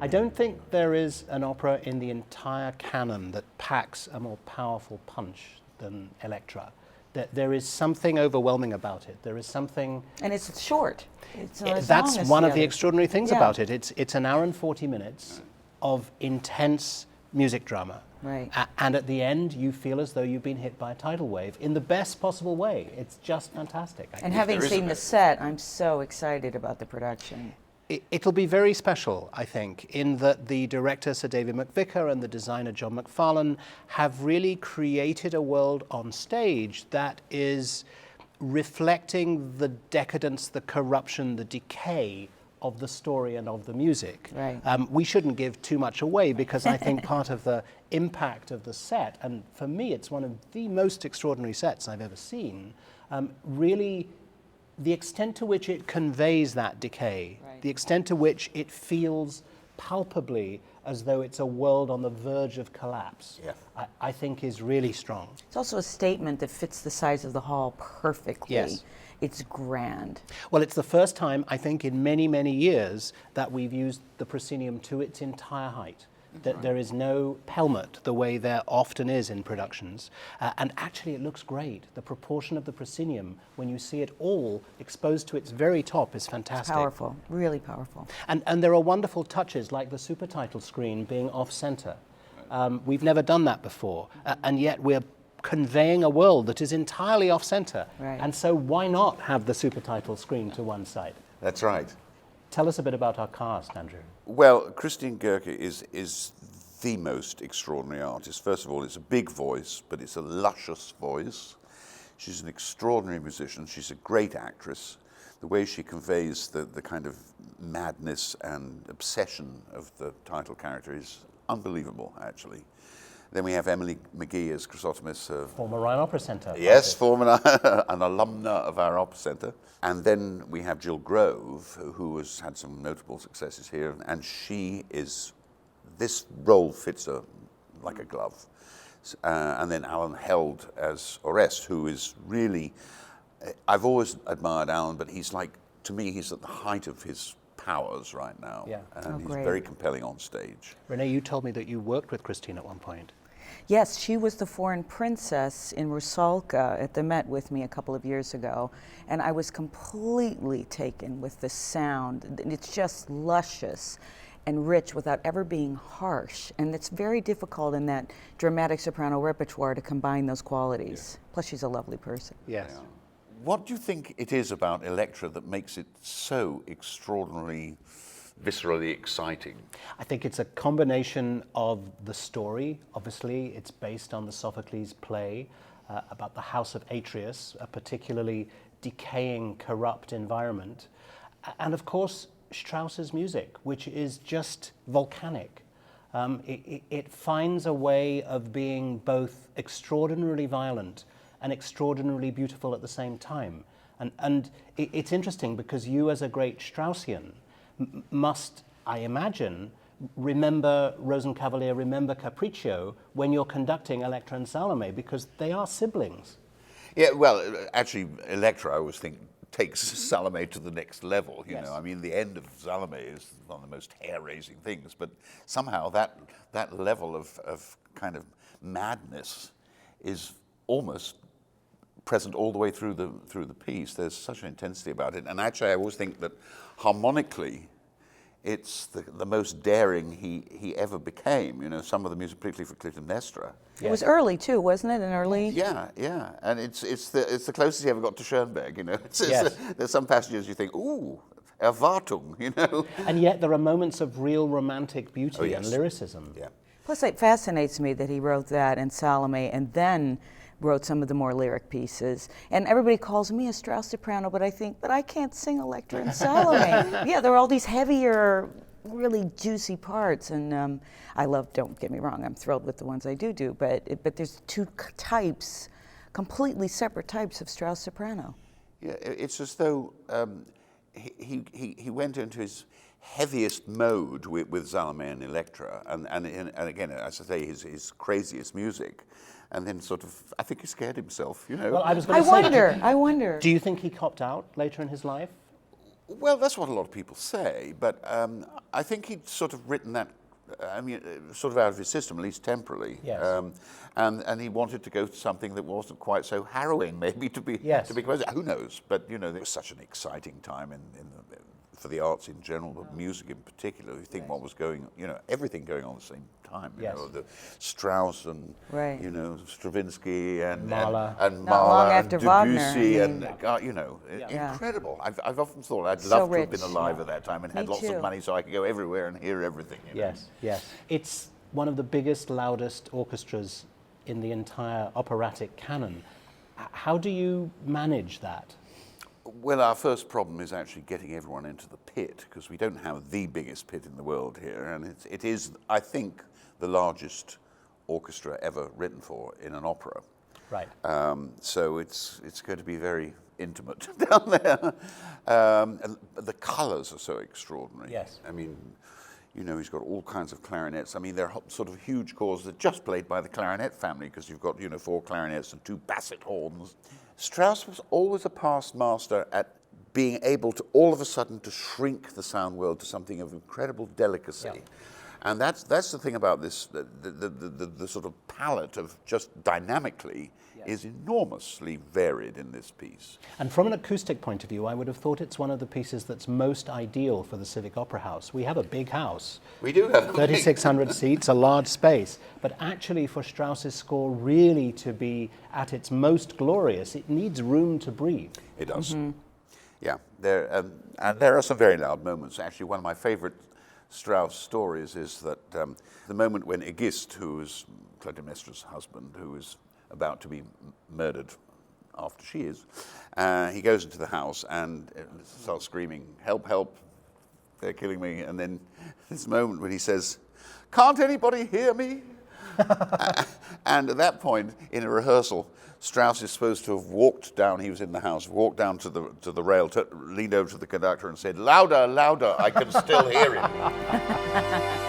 I don't think there is an opera in the entire canon that packs a more powerful punch than Elektra. There is something overwhelming about it. There is something... And it's short. It's not as that's long as one the of the others. extraordinary things Yeah. about it. It's an hour and 40 minutes of intense music drama. Right. And at the end, you feel as though you've been hit by a tidal wave in the best possible way. It's just fantastic. And having seen the set, I'm so excited about the production. It'll be very special, I think, in that the director, Sir David McVicar, and the designer, John McFarlane, have really created a world on stage that is reflecting the decadence, the corruption, the decay of the story and of the music. Right. We shouldn't give too much away because I think part of the impact of the set, and for me it's one of the most extraordinary sets I've ever seen, really the extent to which it conveys that decay, Right. the extent to which it feels palpably as though it's a world on the verge of collapse, I think is really strong. It's also a statement that fits the size of the hall perfectly. Yes. It's grand. Well, it's the first time, I think, in many, many years that we've used the proscenium to its entire height. That there is no pelmet the way there often is in productions. And actually it looks great. The proportion of the proscenium, when you see it all exposed to its very top, is fantastic. Powerful, really powerful. And there are wonderful touches like the super title screen being off-center. We've never done that before. And yet we're conveying a world that is entirely off-center. Right. And so why not have the super title screen to one side? That's right. Tell us a bit about our cast, Andrew. Well, Christine Goerke is the most extraordinary artist. First of all, it's a big voice, but it's a luscious voice. She's an extraordinary musician. She's a great actress. The way she conveys the kind of madness and obsession of the title character is unbelievable, actually. Then we have Emily McGee as Chrysothemis. Former Rhine Opera Centre. Yes, former an alumna of our opera centre. And then we have Jill Grove, who has had some notable successes here, and this role fits her like a glove. And then Alan Held as Orest, who is really, I've always admired Alan, but he's like, to me, he's at the height of his powers right now. Yeah. And he's great. very compelling on stage. Renée, you told me that you worked with Christine at one point. Yes, she was the foreign princess in Rusalka at the Met with me a couple of years ago, and I was completely taken with the sound. It's just luscious and rich without ever being harsh, and it's very difficult in that dramatic soprano repertoire to combine those qualities. Yeah. Plus, she's a lovely person. Yes. Yeah. What do you think it is about Elektra that makes it so extraordinarily viscerally exciting? I think it's a combination of the story. Obviously, it's based on the Sophocles play about the house of Atreus, a particularly decaying, corrupt environment. And of course, Strauss's music, which is just volcanic. It finds a way of being both extraordinarily violent and extraordinarily beautiful at the same time. And it's interesting because you, as a great Straussian, must, I imagine, remember Rosenkavalier, remember Capriccio when you're conducting Elektra and Salome, because they are siblings. Yeah, well, actually, Elektra, I always think, takes Salome to the next level. You know, I mean, the end of Salome is one of the most hair-raising things, but somehow that level of kind of madness is almost present all the way through the piece. There's such an intensity about it, and actually, I always think that harmonically, it's the most daring he ever became. You know, some of the music, particularly for Clytemnestra. It was early too, wasn't it? An early. Yeah, and it's the closest he ever got to Schoenberg. You know, there's some passages you think, ooh, Erwartung, you know. And yet there are moments of real romantic beauty and lyricism. Yeah. Plus, it fascinates me that he wrote that and Salome, and then wrote some of the more lyric pieces. And everybody calls me a Strauss soprano, but I think, but I can't sing Elektra and Salome. Yeah, there are all these heavier, really juicy parts, and I love, don't get me wrong, I'm thrilled with the ones I do, but there's two types, completely separate types of Strauss soprano. Yeah, it's as though he went into his heaviest mode with Salome and Elektra, and again, as I say, his craziest music. And then sort of, I think he scared himself, you know. Well, I wonder. I wonder. Do you think he copped out later in his life? Well, that's what a lot of people say, but I think he'd sort of written that, sort of out of his system, at least temporarily. Yes. And he wanted to go to something that wasn't quite so harrowing, maybe, to be Yes. who knows? But, you know, it was such an exciting time for the arts in general, but music in particular. You think what was going, you know, everything going on at the same time. You Yes. know, the Strauss and, Right. you know, Stravinsky and Mahler. and Not long Mahler and after Wagner, Debussy I mean- and, you know, Yeah. incredible. I've often thought I'd So love to have rich. been alive at that time and had Me lots too. of money so I could go everywhere and hear everything. You know? Yes, yes. It's one of the biggest, loudest orchestras in the entire operatic canon. How do you manage that? Well, our first problem is actually getting everyone into the pit, because we don't have the biggest pit in the world here, and it is, I think, the largest orchestra ever written for in an opera. Right. So it's going to be very intimate down there. And the colours are so extraordinary. Yes. I mean, you know, he's got all kinds of clarinets. I mean, they're sort of huge chords that are just played by the clarinet family, because you've got, you know, 4 clarinets and 2 basset horns. Strauss was always a past master at being able to all of a sudden to shrink the sound world to something of incredible delicacy. Yeah. And that's the thing about this, the sort of palette of just dynamically is enormously varied in this piece. And from an acoustic point of view, I would have thought it's one of the pieces that's most ideal for the Civic Opera House. We have a big house. We do have 3,600 seats, a large space. But actually, for Strauss's score really to be at its most glorious, it needs room to breathe. It does. Yeah, and there are some very loud moments. Actually, one of my favorite Strauss stories is that the moment when Aegist, who is Clytemnestra's husband, who is about to be murdered after she is, he goes into the house and starts screaming, "Help, help, they're killing me." And then this moment when he says, "Can't anybody hear me?" And at that point, in a rehearsal, Strauss is supposed to have walked down, he was in the house, walked down to the rail, leaned over to the conductor and said, "Louder, louder, I can still hear him."